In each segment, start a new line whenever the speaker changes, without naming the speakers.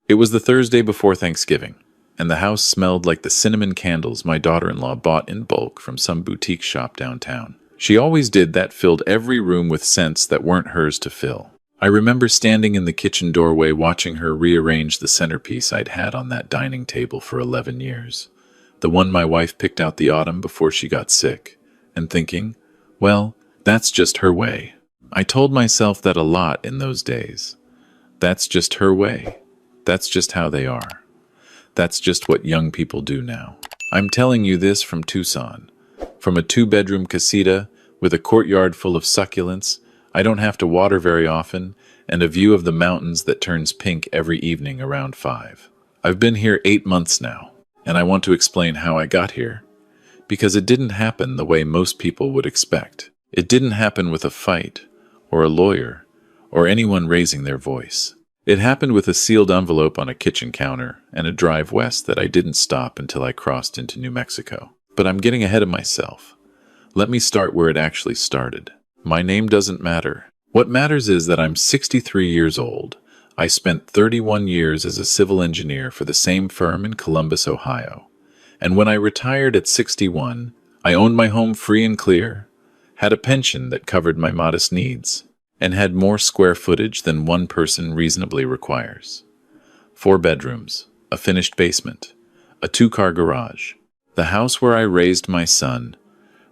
It was the Thursday before Thanksgiving, and the house smelled like the cinnamon candles my daughter-in-law bought in bulk from some boutique shop downtown. She always did that, filled every room with scents that weren't hers to fill. I remember standing in the kitchen doorway watching her rearrange the centerpiece I'd had on that dining table for 11 years, the one my wife picked out the autumn before she got sick, and thinking, well, that's just her way. I told myself that a lot in those days. That's just her way. That's just how they are. That's just what young people do now. I'm telling you this from Tucson. From a 2-bedroom casita with a courtyard full of succulents, I don't have to water very often, and a view of the mountains that turns pink every evening around 5. I've been here 8 months now, and I want to explain how I got here. Because it didn't happen the way most people would expect. It didn't happen with a fight, or a lawyer, or anyone raising their voice. It happened with a sealed envelope on a kitchen counter and a drive west that I didn't stop until I crossed into New Mexico. But I'm getting ahead of myself. Let me start where it actually started. My name doesn't matter. What matters is that I'm 63 years old. I spent 31 years as a civil engineer for the same firm in Columbus, Ohio. And when I retired at 61, I owned my home free and clear, had a pension that covered my modest needs, and had more square footage than one person reasonably requires. 4 bedrooms, a finished basement, a 2-car garage, the house where I raised my son,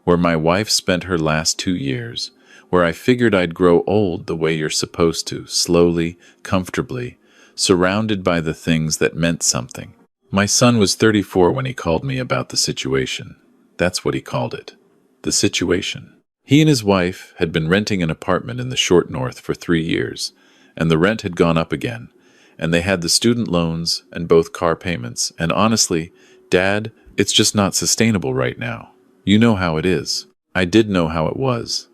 where my wife spent her last 2 years, where I figured I'd grow old the way you're supposed to, slowly, comfortably, surrounded by the things that meant something. My son was 34 when he called me about the situation. That's what he called it. The situation. He and his wife had been renting an apartment in the short north for 3 years, and the rent had gone up again, and they had the student loans and both car payments, and honestly, Dad, it's just not sustainable right now. You know how it is. I did know how it was.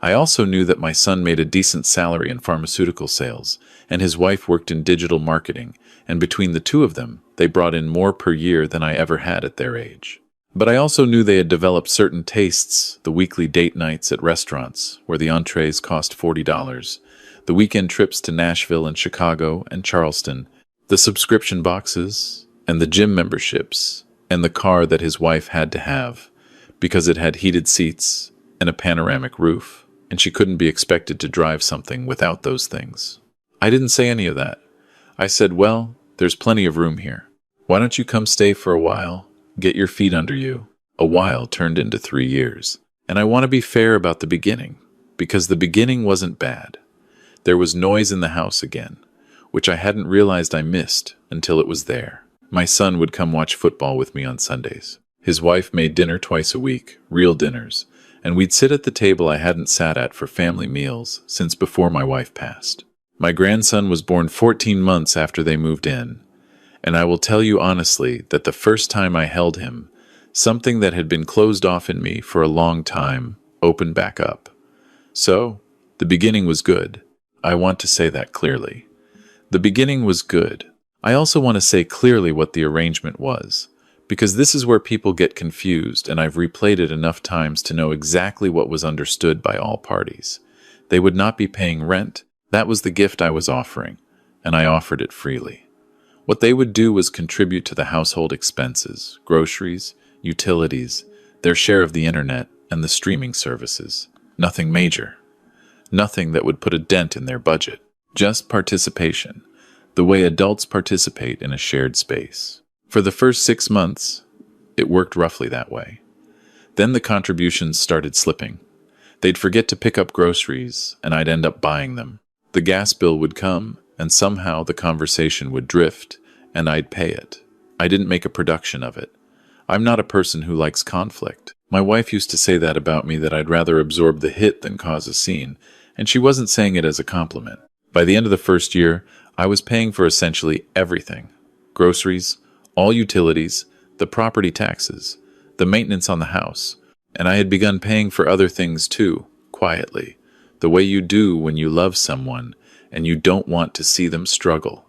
I also knew that my son made a decent salary in pharmaceutical sales, and his wife worked in digital marketing, and between the two of them, they brought in more per year than I ever had at their age. But I also knew they had developed certain tastes, the weekly date nights at restaurants, where the entrees cost $40, the weekend trips to Nashville and Chicago and Charleston, the subscription boxes, and the gym memberships, and the car that his wife had to have, because it had heated seats and a panoramic roof, and she couldn't be expected to drive something without those things. I didn't say any of that. I said, well, there's plenty of room here. Why don't you come stay for a while? Get your feet under you. A while turned into 3 years. And I want to be fair about the beginning, because the beginning wasn't bad. There was noise in the house again, which I hadn't realized I missed until it was there. My son would come watch football with me on Sundays. His wife made dinner twice a week, real dinners, and we'd sit at the table I hadn't sat at for family meals since before my wife passed. My grandson was born 14 months after they moved in, and I will tell you honestly that the first time I held him, something that had been closed off in me for a long time opened back up. So, the beginning was good. I want to say that clearly. The beginning was good. I also want to say clearly what the arrangement was, because this is where people get confused, and I've replayed it enough times to know exactly what was understood by all parties. They would not be paying rent. That was the gift I was offering, and I offered it freely. What they would do was contribute to the household expenses, groceries, utilities, their share of the internet, and the streaming services. Nothing major. Nothing that would put a dent in their budget. Just participation, the way adults participate in a shared space. For the first 6 months, it worked roughly that way. Then the contributions started slipping. They'd forget to pick up groceries, and I'd end up buying them. The gas bill would come, and somehow the conversation would drift, and I'd pay it. I didn't make a production of it. I'm not a person who likes conflict. My wife used to say that about me, that I'd rather absorb the hit than cause a scene, and she wasn't saying it as a compliment. By the end of the first year, I was paying for essentially everything. Groceries, all utilities, the property taxes, the maintenance on the house, and I had begun paying for other things too, quietly, the way you do when you love someone and you don't want to see them struggle.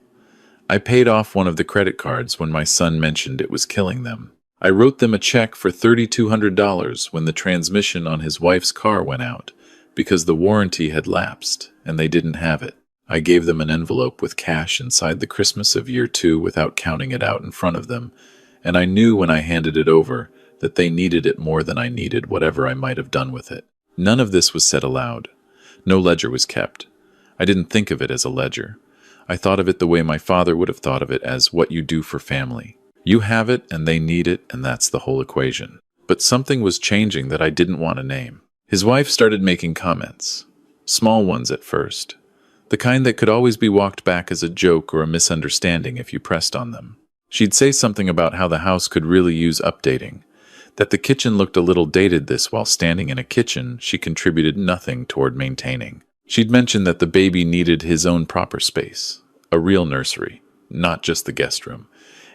I paid off one of the credit cards when my son mentioned it was killing them. I wrote them a check for $3,200 when the transmission on his wife's car went out, because the warranty had lapsed and they didn't have it. I gave them an envelope with cash inside the Christmas of year 2 without counting it out in front of them, and I knew when I handed it over that they needed it more than I needed whatever I might have done with it. None of this was said aloud. No ledger was kept. I didn't think of it as a ledger. I thought of it the way my father would have thought of it, as what you do for family. You have it and they need it, and that's the whole equation. But something was changing that I didn't want to name. His wife started making comments. Small ones at first. The kind that could always be walked back as a joke or a misunderstanding if you pressed on them. She'd say something about how the house could really use updating, that the kitchen looked a little dated. This while standing in a kitchen she contributed nothing toward maintaining. She'd mention that the baby needed his own proper space, a real nursery, not just the guest room.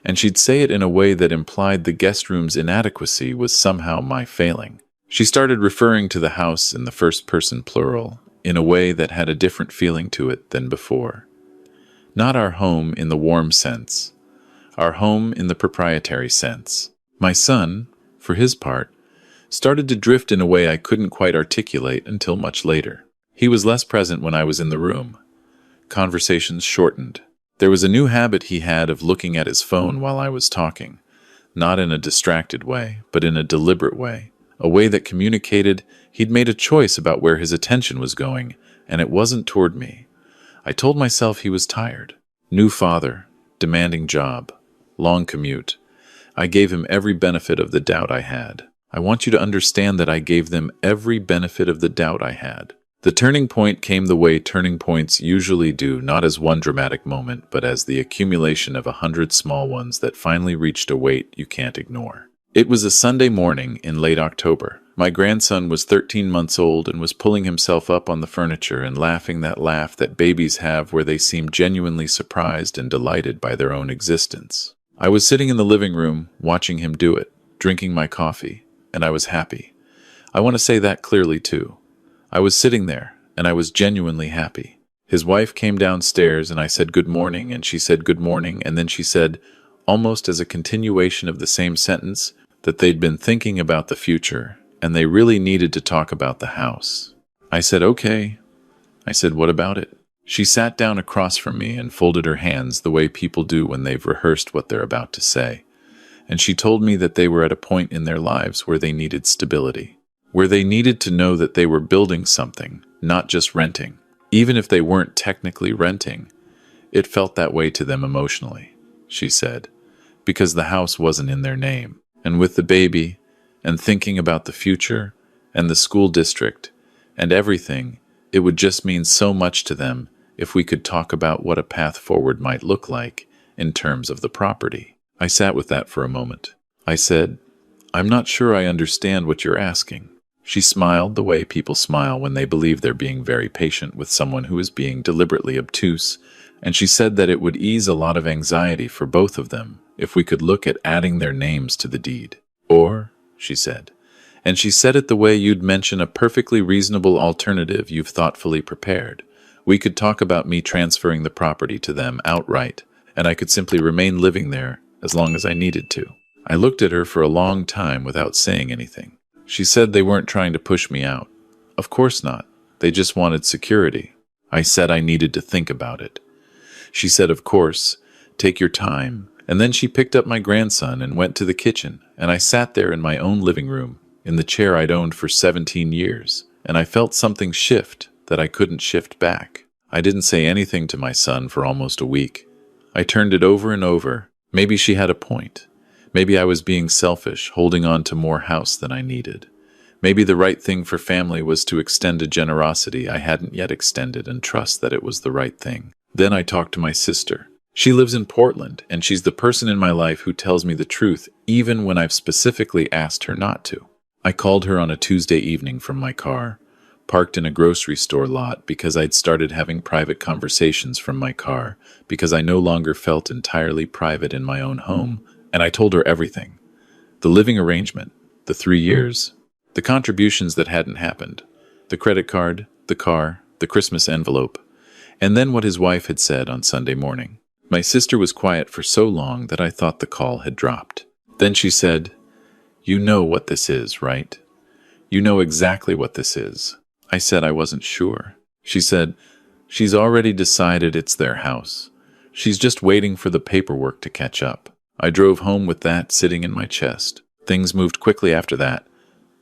And she'd say it in a way that implied the guest room's inadequacy was somehow my failing. She started referring to the house in the first person plural, in a way that had a different feeling to it than before. Not our home in the warm sense, our home in the proprietary sense. My son, for his part, started to drift in a way I couldn't quite articulate until much later. He was less present when I was in the room. Conversations shortened. There was a new habit he had of looking at his phone while I was talking, not in a distracted way, but in a deliberate way, a way that communicated he'd made a choice about where his attention was going, and it wasn't toward me. I told myself he was tired. New father, demanding job, long commute. I gave him every benefit of the doubt I had. I want you to understand that I gave them every benefit of the doubt I had. The turning point came the way turning points usually do, not as one dramatic moment, but as the accumulation of 100 small ones that finally reached a weight you can't ignore. It was a Sunday morning in late October. My grandson was 13 months old and was pulling himself up on the furniture and laughing that laugh that babies have where they seem genuinely surprised and delighted by their own existence. I was sitting in the living room, watching him do it, drinking my coffee, and I was happy. I want to say that clearly, too. I was sitting there, and I was genuinely happy. His wife came downstairs, and I said good morning, and she said good morning, and then she said, almost as a continuation of the same sentence, that they'd been thinking about the future, and they really needed to talk about the house. I said, okay. I said, what about it? She sat down across from me and folded her hands the way people do when they've rehearsed what they're about to say. And she told me that they were at a point in their lives where they needed stability, where they needed to know that they were building something, not just renting. Even if they weren't technically renting, it felt that way to them emotionally, she said, because the house wasn't in their name. And with the baby, and thinking about the future, and the school district, and everything, it would just mean so much to them if we could talk about what a path forward might look like in terms of the property. I sat with that for a moment. I said, I'm not sure I understand what you're asking. She smiled the way people smile when they believe they're being very patient with someone who is being deliberately obtuse, and she said that it would ease a lot of anxiety for both of them if we could look at adding their names to the deed. Or, she said, and she said it the way you'd mention a perfectly reasonable alternative you've thoughtfully prepared, we could talk about me transferring the property to them outright, and I could simply remain living there as long as I needed to. I looked at her for a long time without saying anything. She said they weren't trying to push me out. Of course not. They just wanted security. I said I needed to think about it. She said, of course, take your time. And then she picked up my grandson and went to the kitchen, and I sat there in my own living room, in the chair I'd owned for 17 years, and I felt something shift that I couldn't shift back. I didn't say anything to my son for almost a week. I turned it over and over. Maybe she had a point. Maybe I was being selfish, holding on to more house than I needed. Maybe the right thing for family was to extend a generosity I hadn't yet extended and trust that it was the right thing. Then I talked to my sister. She lives in Portland, and she's the person in my life who tells me the truth even when I've specifically asked her not to. I called her on a Tuesday evening from my car, parked in a grocery store lot because I'd started having private conversations from my car because I no longer felt entirely private in my own home, and I told her everything. The living arrangement, the 3 years, the contributions that hadn't happened, the credit card, the car, the Christmas envelope, and then what his wife had said on Sunday morning. My sister was quiet for so long that I thought the call had dropped. Then she said, "You know what this is, right? You know exactly what this is." I said I wasn't sure. She said, She's already decided it's their house. She's just waiting for the paperwork to catch up. I drove home with that sitting in my chest. Things moved quickly after that,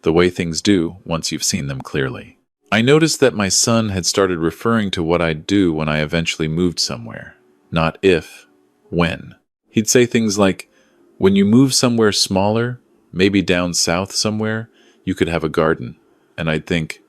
the way things do once you've seen them clearly. I noticed that my son had started referring to what I'd do when I eventually moved somewhere. Not if, when. He'd say things like, when you move somewhere smaller, maybe down south somewhere, you could have a garden. And I'd think,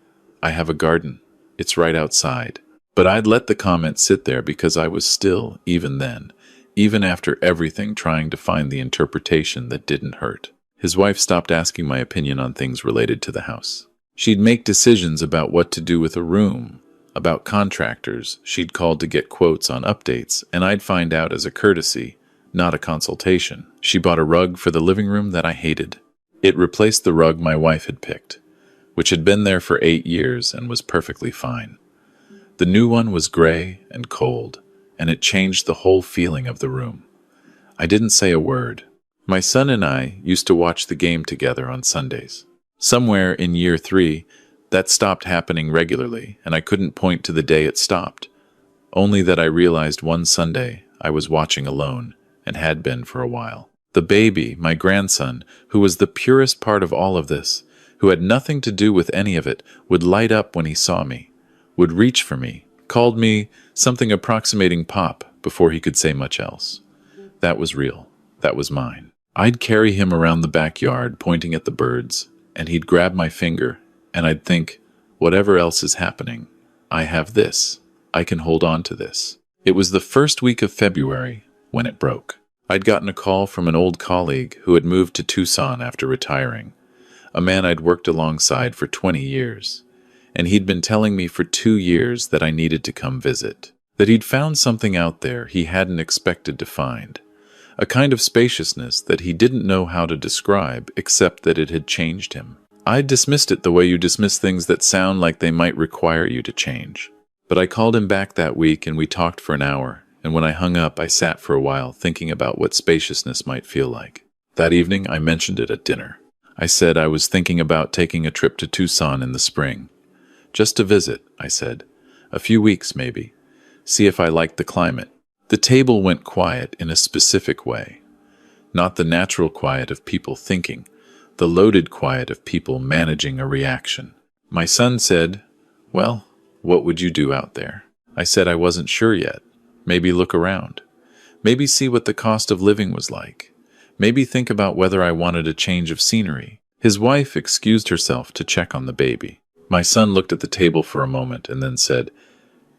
I have a garden. It's right outside. But I'd let the comment sit there because I was still, even then, even after everything, trying to find the interpretation that didn't hurt. His wife stopped asking my opinion on things related to the house. She'd make decisions about what to do with a room, about contractors she'd called to get quotes on updates, and I'd find out as a courtesy, not a consultation. She bought a rug for the living room that I hated. It replaced the rug my wife had picked, which had been there for 8 years and was perfectly fine. The new one was gray and cold, and it changed the whole feeling of the room. I didn't say a word. My son and I used to watch the game together on Sundays. Somewhere in year 3, that stopped happening regularly, and I couldn't point to the day it stopped. Only that I realized one Sunday I was watching alone, and had been for a while. The baby, my grandson, who was the purest part of all of this, who had nothing to do with any of it, would light up when he saw me, would reach for me, called me something approximating Pop before he could say much else. That was real. That was mine. I'd carry him around the backyard, pointing at the birds, and he'd grab my finger, and I'd think, whatever else is happening, I have this. I can hold on to this. It was the first week of February when it broke. I'd gotten a call from an old colleague who had moved to Tucson after retiring, a man I'd worked alongside for 20 years. And he'd been telling me for 2 years that I needed to come visit, that he'd found something out there he hadn't expected to find, a kind of spaciousness that he didn't know how to describe except that it had changed him. I dismissed it the way you dismiss things that sound like they might require you to change. But I called him back that week and we talked for an hour, and when I hung up I sat for a while thinking about what spaciousness might feel like. That evening I mentioned it at dinner. I said I was thinking about taking a trip to Tucson in the spring. Just to visit, I said. A few weeks, maybe. See if I liked the climate. The table went quiet in a specific way. Not the natural quiet of people thinking, the loaded quiet of people managing a reaction. My son said, well, what would you do out there? I said I wasn't sure yet. Maybe look around. Maybe see what the cost of living was like. Maybe think about whether I wanted a change of scenery. His wife excused herself to check on the baby. My son looked at the table for a moment and then said,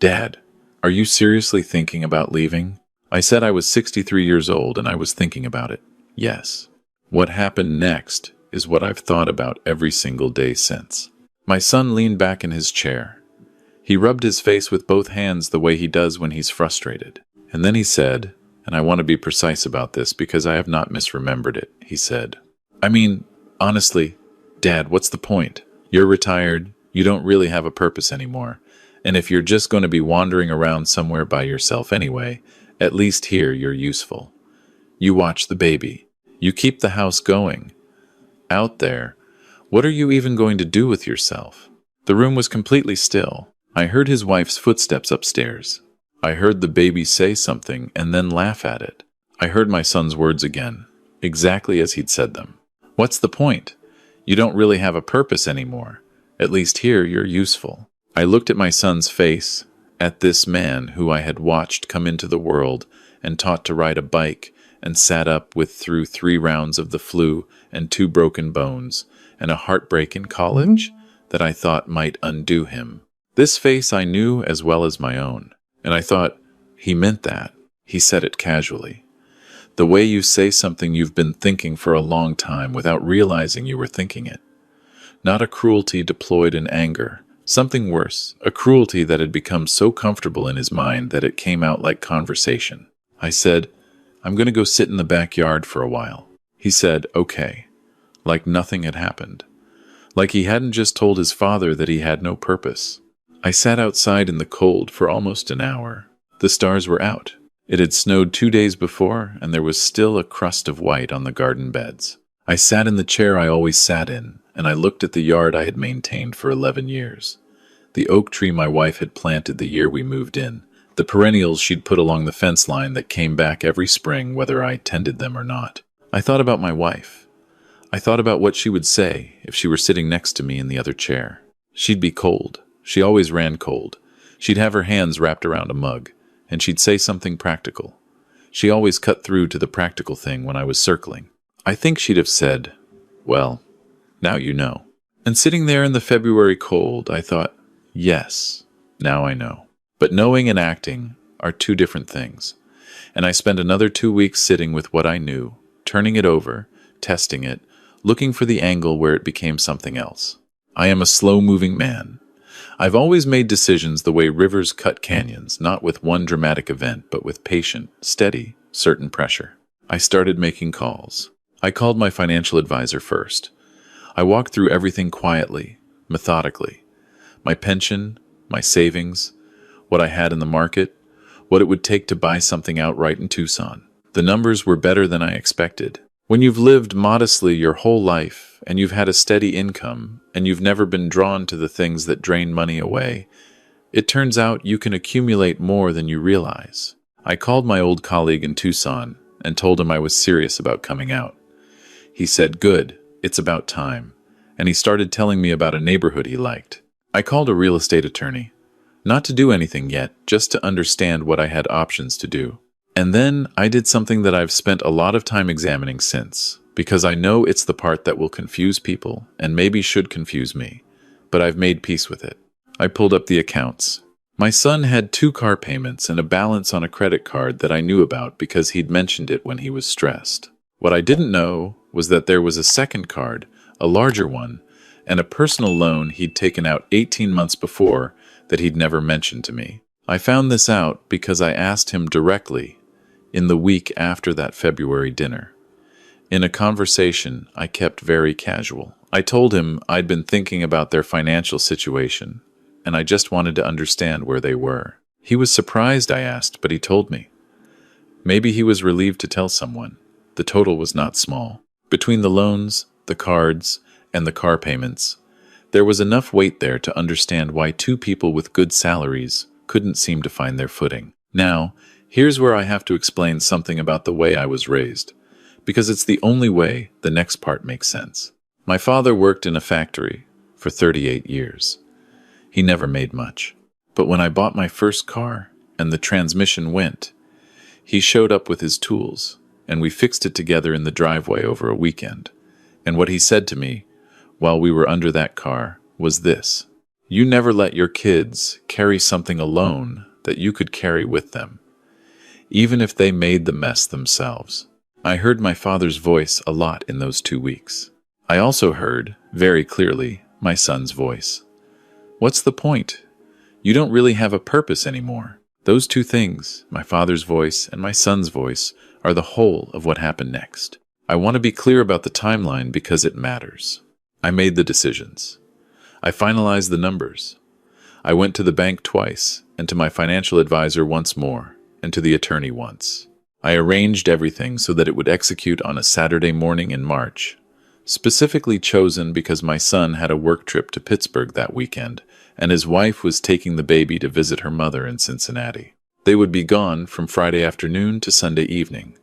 Dad, are you seriously thinking about leaving? I said I was 63 years old and I was thinking about it. Yes. What happened next is what I've thought about every single day since. My son leaned back in his chair. He rubbed his face with both hands the way he does when he's frustrated. And then he said, and I want to be precise about this because I have not misremembered it, he said, I mean, honestly, Dad, what's the point? You're retired. You don't really have a purpose anymore. And if you're just going to be wandering around somewhere by yourself anyway, at least here you're useful. You watch the baby. You keep the house going. Out there, what are you even going to do with yourself? The room was completely still. I heard his wife's footsteps upstairs. I heard the baby say something and then laugh at it. I heard my son's words again, exactly as he'd said them. What's the point? You don't really have a purpose anymore. At least here you're useful. I looked at my son's face, at this man who I had watched come into the world and taught to ride a bike and sat up with through 3 rounds of the flu and 2 broken bones and a heartbreak in college that I thought might undo him. This face I knew as well as my own, and I thought, he meant that. He said it casually. The way you say something you've been thinking for a long time without realizing you were thinking it. Not a cruelty deployed in anger. Something worse, a cruelty that had become so comfortable in his mind that it came out like conversation. I said, I'm going to go sit in the backyard for a while. He said, okay, like nothing had happened. Like he hadn't just told his father that he had no purpose. I sat outside in the cold for almost an hour. The stars were out. It had snowed 2 days before, and there was still a crust of white on the garden beds. I sat in the chair I always sat in, and I looked at the yard I had maintained for 11 years. The oak tree my wife had planted the year we moved in. The perennials she'd put along the fence line that came back every spring whether I tended them or not. I thought about my wife. I thought about what she would say if she were sitting next to me in the other chair. She'd be cold. She always ran cold. She'd have her hands wrapped around a mug, and she'd say something practical. She always cut through to the practical thing when I was circling. I think she'd have said, "Well, now you know." And sitting there in the February cold, I thought, yes, now I know. But knowing and acting are two different things. And I spent another 2 weeks sitting with what I knew, turning it over, testing it, looking for the angle where it became something else. I am a slow-moving man. I've always made decisions the way rivers cut canyons, not with one dramatic event, but with patient, steady, certain pressure. I started making calls. I called my financial advisor first. I walked through everything quietly, methodically. My pension, my savings, what I had in the market, what it would take to buy something outright in Tucson. The numbers were better than I expected. When you've lived modestly your whole life, and you've had a steady income, and you've never been drawn to the things that drain money away, it turns out you can accumulate more than you realize. I called my old colleague in Tucson and told him I was serious about coming out. He said, "Good, it's about time," and he started telling me about a neighborhood he liked. I called a real estate attorney, not to do anything yet, just to understand what I had options to do. And then I did something that I've spent a lot of time examining since, because I know it's the part that will confuse people and maybe should confuse me, but I've made peace with it. I pulled up the accounts. My son had 2 car payments and a balance on a credit card that I knew about because he'd mentioned it when he was stressed. What I didn't know was that there was a second card, a larger one, and a personal loan he'd taken out 18 months before that he'd never mentioned to me. I found this out because I asked him directly in the week after that February dinner. In a conversation I kept very casual. I told him I'd been thinking about their financial situation, and I just wanted to understand where they were. He was surprised I asked, but he told me. Maybe he was relieved to tell someone. The total was not small. Between the loans, the cards, and the car payments, there was enough weight there to understand why 2 people with good salaries couldn't seem to find their footing. Now, here's where I have to explain something about the way I was raised, because it's the only way the next part makes sense. My father worked in a factory for 38 years. He never made much. But when I bought my first car and the transmission went, he showed up with his tools, and we fixed it together in the driveway over a weekend. And what he said to me while we were under that car was this: "You never let your kids carry something alone that you could carry with them, even if they made the mess themselves." I heard my father's voice a lot in those 2 weeks. I also heard, very clearly, my son's voice. What's the point? You don't really have a purpose anymore. Those 2 things, my father's voice and my son's voice, are the whole of what happened next. I want to be clear about the timeline because it matters. I made the decisions. I finalized the numbers. I went to the bank twice, and to my financial advisor once more, and to the attorney once. I arranged everything so that it would execute on a Saturday morning in March, specifically chosen because my son had a work trip to Pittsburgh that weekend, and his wife was taking the baby to visit her mother in Cincinnati. They would be gone from Friday afternoon to Sunday evening.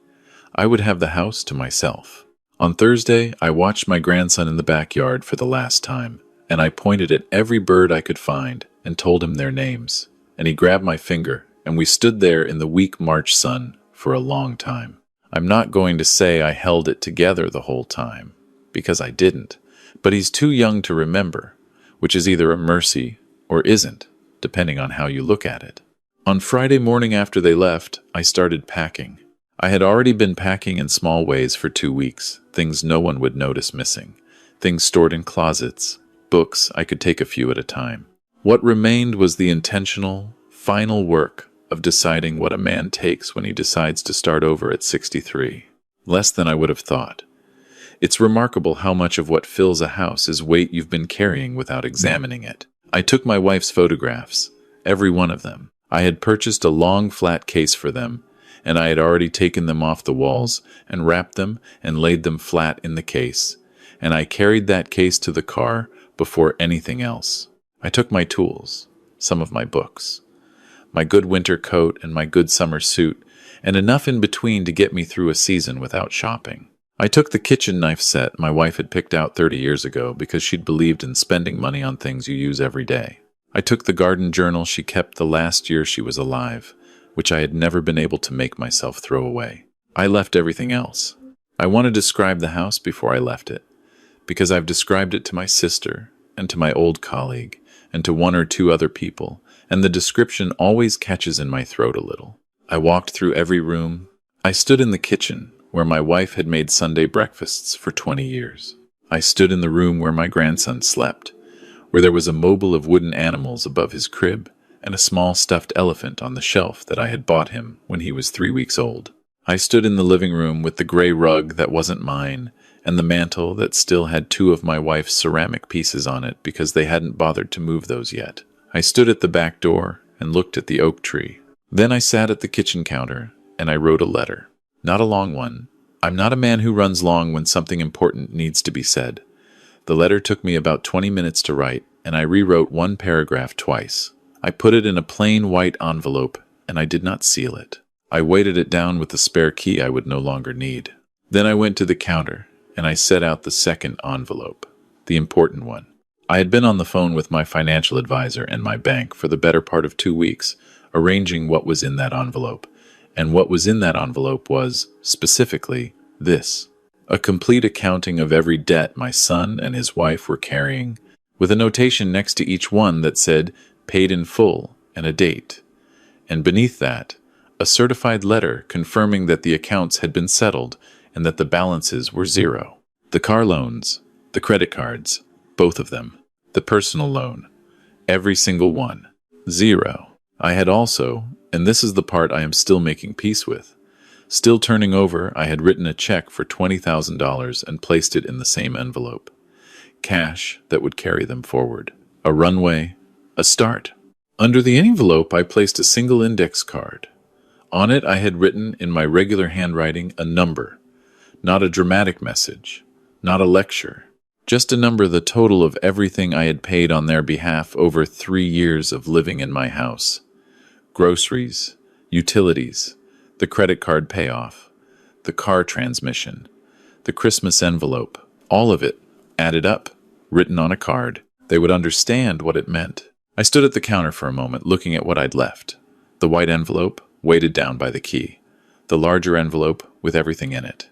I would have the house to myself. On Thursday, I watched my grandson in the backyard for the last time, and I pointed at every bird I could find and told him their names. And he grabbed my finger, and we stood there in the weak March sun for a long time. I'm not going to say I held it together the whole time, because I didn't, but he's too young to remember, which is either a mercy or isn't, depending on how you look at it. On Friday morning after they left, I started packing. I had already been packing in small ways for 2 weeks, things no one would notice missing, things stored in closets, books I could take a few at a time. What remained was the intentional, final work of deciding what a man takes when he decides to start over at 63. Less than I would have thought. It's remarkable how much of what fills a house is weight you've been carrying without examining it. I took my wife's photographs, every one of them. I had purchased a long flat case for them, and I had already taken them off the walls and wrapped them and laid them flat in the case, and I carried that case to the car before anything else. I took my tools, some of my books, my good winter coat and my good summer suit, and enough in between to get me through a season without shopping. I took the kitchen knife set my wife had picked out 30 years ago because she'd believed in spending money on things you use every day. I took the garden journal she kept the last year she was alive, which I had never been able to make myself throw away. I left everything else. I want to describe the house before I left it, because I've described it to my sister and to my old colleague and to one or two other people, and the description always catches in my throat a little. I walked through every room. I stood in the kitchen, where my wife had made Sunday breakfasts for 20 years. I stood in the room where my grandson slept, where there was a mobile of wooden animals above his crib and a small stuffed elephant on the shelf that I had bought him when he was 3 weeks old. I stood in the living room with the gray rug that wasn't mine and the mantel that still had 2 of my wife's ceramic pieces on it because they hadn't bothered to move those yet. I stood at the back door and looked at the oak tree. Then I sat at the kitchen counter and I wrote a letter. Not a long one. I'm not a man who runs long when something important needs to be said. The letter took me about 20 minutes to write, and I rewrote 1 paragraph twice. I put it in a plain white envelope, and I did not seal it. I weighted it down with the spare key I would no longer need. Then I went to the counter, and I set out the second envelope, the important one. I had been on the phone with my financial advisor and my bank for the better part of 2 weeks, arranging what was in that envelope. And what was in that envelope was, specifically, this: a complete accounting of every debt my son and his wife were carrying, with a notation next to each one that said, paid in full, and a date. And beneath that, a certified letter confirming that the accounts had been settled and that the balances were 0. The car loans, the credit cards, both of them, the personal loan, every single one, 0. I had also, and this is the part I am still making peace with, still turning over, I had written a check for $20,000 and placed it in the same envelope. Cash that would carry them forward. A runway, a start. Under the envelope, I placed a single index card. On it, I had written in my regular handwriting a number, not a dramatic message, not a lecture, just a number, the total of everything I had paid on their behalf over 3 years of living in my house. Groceries, utilities, the credit card payoff, the car transmission, the Christmas envelope, all of it, added up, written on a card. They would understand what it meant. I stood at the counter for a moment, looking at what I'd left. The white envelope, weighted down by the key. The larger envelope with everything in it.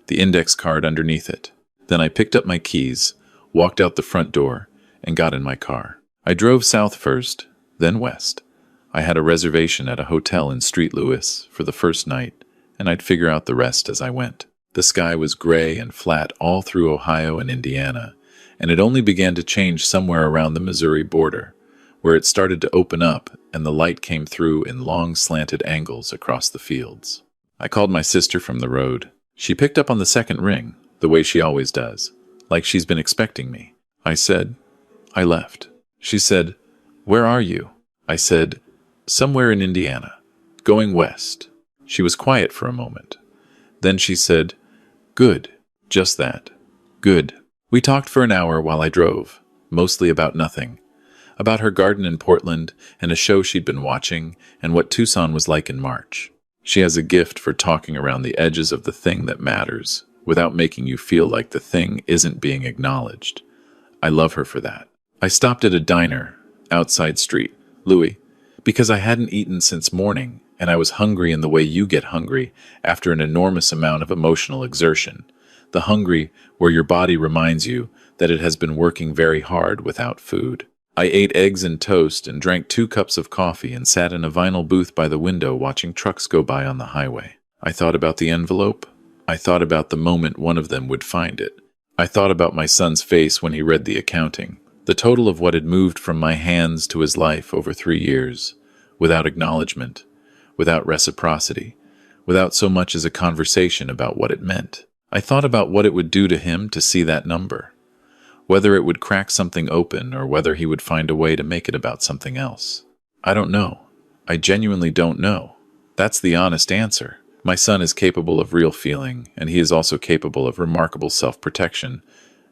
The index card underneath it. Then I picked up my keys, walked out the front door, and got in my car. I drove south first, then west. I had a reservation at a hotel in St. Louis for the first night, and I'd figure out the rest as I went. The sky was gray and flat all through Ohio and Indiana, and it only began to change somewhere around the Missouri border, where it started to open up and the light came through in long slanted angles across the fields. I called my sister from the road. She picked up on the second ring, the way she always does, like she's been expecting me. I said, I left. She said, where are you? I said, somewhere in Indiana, going west. She was quiet for a moment. Then she said, good, just that, good. We talked for an hour while I drove, mostly about nothing. About her garden in Portland and a show she'd been watching and what Tucson was like in March. She has a gift for talking around the edges of the thing that matters, without making you feel like the thing isn't being acknowledged. I love her for that. I stopped at a diner, outside street, Louis, because I hadn't eaten since morning, and I was hungry in the way you get hungry after an enormous amount of emotional exertion. The hungry where your body reminds you that it has been working very hard without food. I ate eggs and toast and drank 2 cups of coffee and sat in a vinyl booth by the window watching trucks go by on the highway. I thought about the envelope. I thought about the moment one of them would find it. I thought about my son's face when he read the accounting. The total of what had moved from my hands to his life over 3 years, without acknowledgement, without reciprocity, without so much as a conversation about what it meant. I thought about what it would do to him to see that number, whether it would crack something open or whether he would find a way to make it about something else. I don't know. I genuinely don't know. That's the honest answer. My son is capable of real feeling, and he is also capable of remarkable self-protection,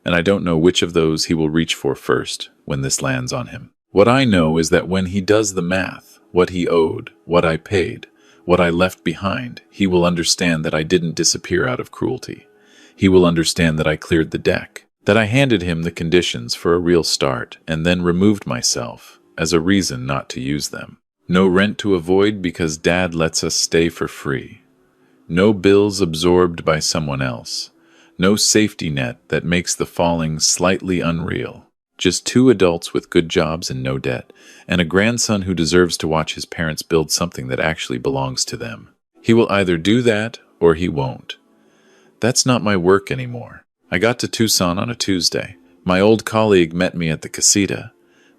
and I don't know which of those he will reach for first when this lands on him. What I know is that when he does the math, what he owed, what I paid, what I left behind, he will understand that I didn't disappear out of cruelty. He will understand that I cleared the deck, that I handed him the conditions for a real start and then removed myself as a reason not to use them. No rent to avoid because Dad lets us stay for free. No bills absorbed by someone else. No safety net that makes the falling slightly unreal. Just two adults with good jobs and no debt, and a grandson who deserves to watch his parents build something that actually belongs to them. He will either do that or he won't. That's not my work anymore. I got to Tucson on a Tuesday. My old colleague met me at the casita,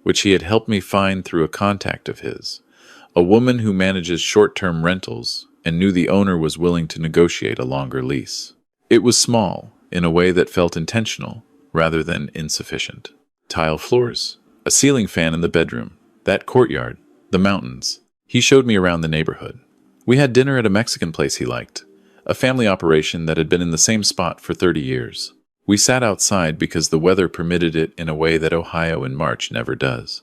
which he had helped me find through a contact of his. A woman who manages short-term rentals and knew the owner was willing to negotiate a longer lease. It was small, in a way that felt intentional, rather than insufficient. Tile floors, a ceiling fan in the bedroom, that courtyard, the mountains. He showed me around the neighborhood. We had dinner at a Mexican place he liked, a family operation that had been in the same spot for 30 years. We sat outside because the weather permitted it in a way that Ohio in March never does.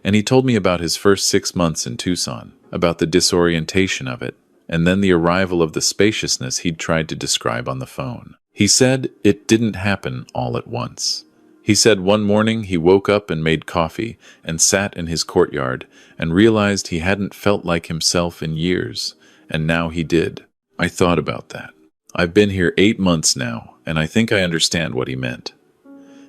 And he told me about his first 6 months in Tucson, about the disorientation of it, and then the arrival of the spaciousness he'd tried to describe on the phone. He said it didn't happen all at once. He said one morning he woke up and made coffee and sat in his courtyard and realized he hadn't felt like himself in years, and now he did. I thought about that. I've been here 8 months now, and I think I understand what he meant.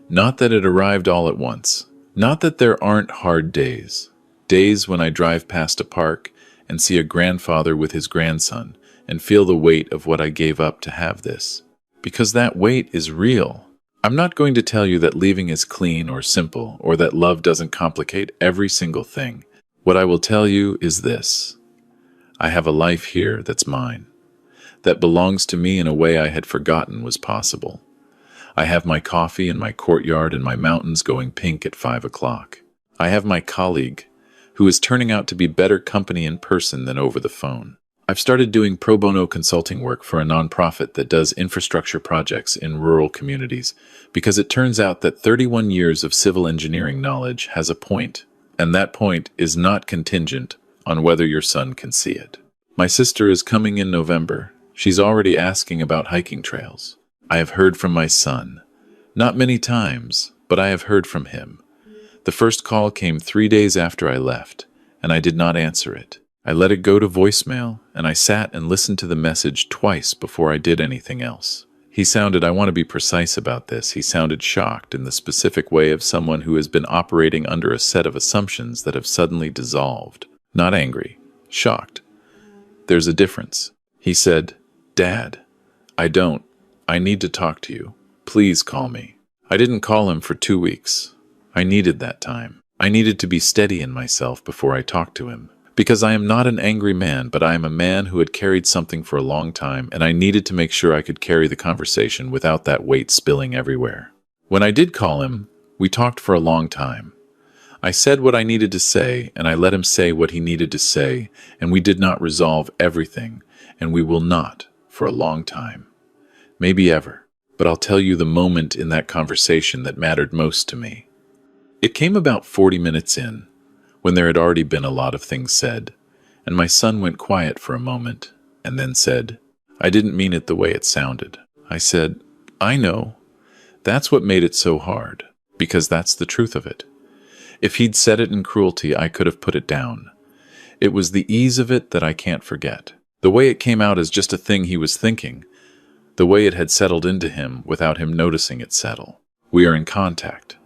Not that it arrived all at once. Not that there aren't hard days. Days when I drive past a park and see a grandfather with his grandson and feel the weight of what I gave up to have this. Because that weight is real. I'm not going to tell you that leaving is clean or simple or that love doesn't complicate every single thing. What I will tell you is this. I have a life here that's mine, that belongs to me in a way I had forgotten was possible. I have my coffee in my courtyard and my mountains going pink at 5 o'clock. I have my colleague, who is turning out to be better company in person than over the phone. I've started doing pro bono consulting work for a nonprofit that does infrastructure projects in rural communities because it turns out that 31 years of civil engineering knowledge has a point, and that point is not contingent on whether your son can see it. My sister is coming in November. She's already asking about hiking trails. I have heard from my son. Not many times, but I have heard from him. The first call came 3 days after I left, and I did not answer it. I let it go to voicemail, and I sat and listened to the message twice before I did anything else. He sounded, I want to be precise about this, he sounded shocked in the specific way of someone who has been operating under a set of assumptions that have suddenly dissolved. Not angry, shocked. There's a difference. He said, Dad, I need to talk to you. Please call me. I didn't call him for 2 weeks. I needed that time. I needed to be steady in myself before I talked to him. Because I am not an angry man, but I am a man who had carried something for a long time, and I needed to make sure I could carry the conversation without that weight spilling everywhere. When I did call him, we talked for a long time. I said what I needed to say, and I let him say what he needed to say, and we did not resolve everything, and we will not for a long time. Maybe ever. But I'll tell you the moment in that conversation that mattered most to me. It came about 40 minutes in, when there had already been a lot of things said, and my son went quiet for a moment, and then said, I didn't mean it the way it sounded. I said, I know. That's what made it so hard, because that's the truth of it. If he'd said it in cruelty, I could have put it down. It was the ease of it that I can't forget. The way it came out as just a thing he was thinking, the way it had settled into him without him noticing it settle. We are in contact.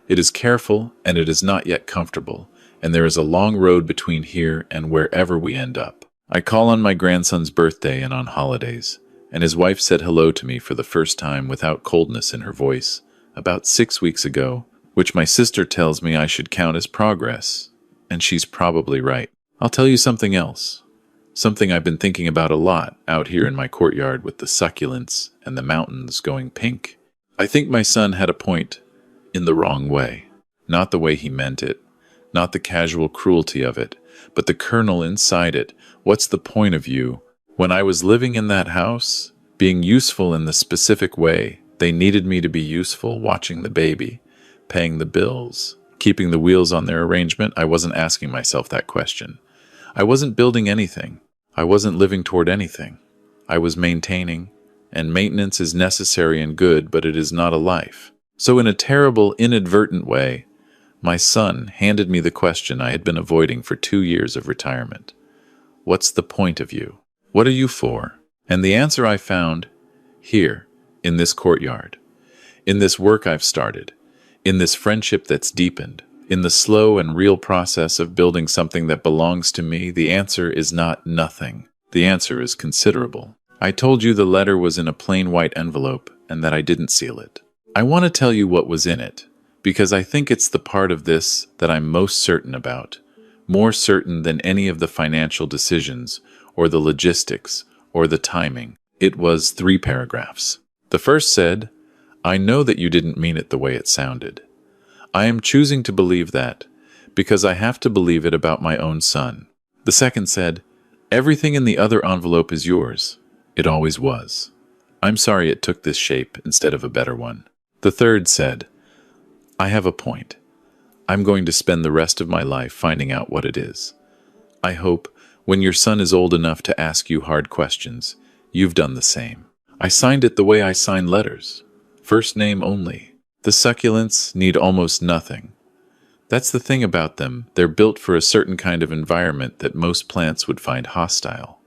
It is careful, and it is not yet comfortable, and there is a long road between here and wherever we end up. I call on my grandson's birthday and on holidays, and his wife said hello to me for the first time without coldness in her voice, about 6 weeks ago, which my sister tells me I should count as progress, and she's probably right. I'll tell you something else, something I've been thinking about a lot out here in my courtyard with the succulents and the mountains going pink. I think my son had a point in the wrong way, not the way he meant it, not the casual cruelty of it, but the kernel inside it. What's the point of you? When I was living in that house, being useful in the specific way they needed me to be useful, watching the baby, paying the bills, keeping the wheels on their arrangement, I wasn't asking myself that question. I wasn't building anything. I wasn't living toward anything. I was maintaining, and maintenance is necessary and good, but it is not a life. So in a terrible, inadvertent way, my son handed me the question I had been avoiding for 2 years of retirement. What's the point of you? What are you for? And the answer I found here, in this courtyard, in this work I've started, in this friendship that's deepened, in the slow and real process of building something that belongs to me, the answer is not nothing. The answer is considerable. I told you the letter was in a plain white envelope and that I didn't seal it. I want to tell you what was in it, because I think it's the part of this that I'm most certain about, more certain than any of the financial decisions, or the logistics, or the timing. It was 3 paragraphs. The first said, I know that you didn't mean it the way it sounded. I am choosing to believe that, because I have to believe it about my own son. The second said, everything in the other envelope is yours. It always was. I'm sorry it took this shape instead of a better one. The third said, I have a point. I'm going to spend the rest of my life finding out what it is. I hope, when your son is old enough to ask you hard questions, you've done the same. I signed it the way I sign letters. First name only. The succulents need almost nothing. That's the thing about them. They're built for a certain kind of environment that most plants would find hostile.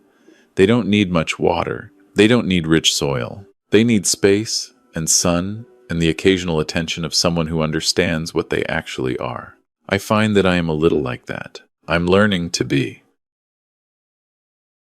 They don't need much water. They don't need rich soil. They need space and sun and the occasional attention of someone who understands what they actually are. I find that I am a little like that. I'm learning to be.